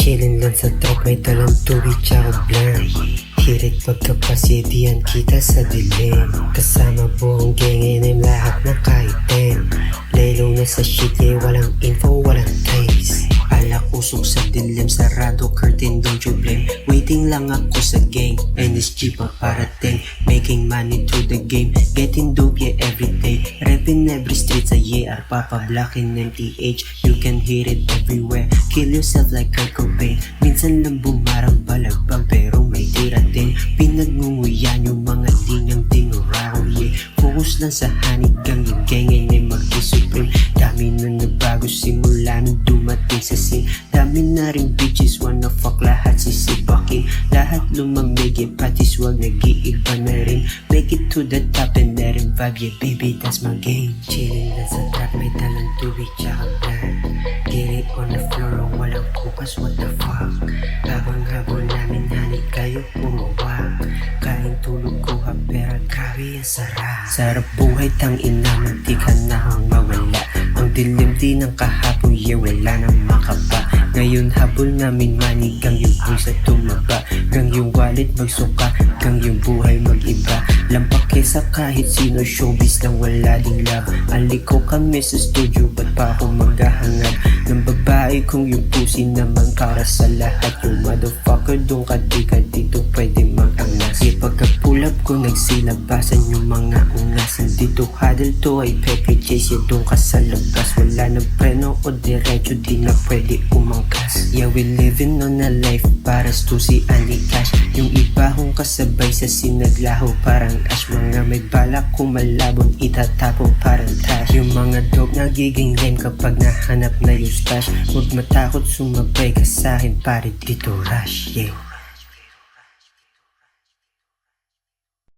Chillin' lang sa truck, may dalang tubig tsaka blank. Hirit pagkapasidihan kita sa dilim. Kasama buong gang and lahat na kahit ten. Laylong na sa shit, yeah, walang info, walang taste. Alak usok sa dilim, sarado curtain, don't you blame. Waiting lang ako sa gang, NSG pa parating. Making money through the game, getting dope, yeah, everyday. Reppin' every street sa YR, Papa Black and MTH. You can hear it everywhere, kill yourself like Kurt Cobain. Minsan lang bumarang balagbag, pero may tira din. Pinagngunguyan yung mga dingang dinguraw, yeah. Focus lang sa hanigang yung gang ay mag-supreme. Dami na nabago simula nung dumating sa scene. Dami na rin bitches wanna fuck, lahat sisibakin. Lahat lumamig, yeah, pati swag nag-iiba na rin. Make it to the top and let him vibe, yeah baby, that's my game. Chillin' lang sa track, may dalang tubig tsaka blank. Get it on the floor, walang kupas, what the fuck. Habang-habol namin hanip kayo pumawak. Kain tulog ko ha, pero grabe ang sarap. Sarap buhay, tangin na muntika na akong mawala. Ang dilim din ng kahapon, yeah, wala nang makapa. Ngayon habol namin manigang yung pusa tumaba. Gang yung wallet magsuka, gang yung buhay mag-iba. Lampak kesa kahit sino, showbiz lang wala ding love. Aliko kami sa studio, ba't pa ako maghahangad ng babae kung yung pusi naman para sa lahat. Yung motherfucker doon ka dito pwede mag-angas. Yeah, pagka-pull up ko nagsilabasan yung mga ungasan. Dito huddle to ay pepe chase, yeah, doon ka sa labas. Wala ng preno o diretso, di na pwede umangkas. Yeah, we living on a life para stusi ani cash. Yung iba kong kasabay sa sinaglaho parang ash. Mga may balak kung malabon itatapon parang trash. Yung mga dope nagiging lame kapag nahanap na yung stash. Huwag matakot sumabay ka sa'kin pare, dito rush, yeah.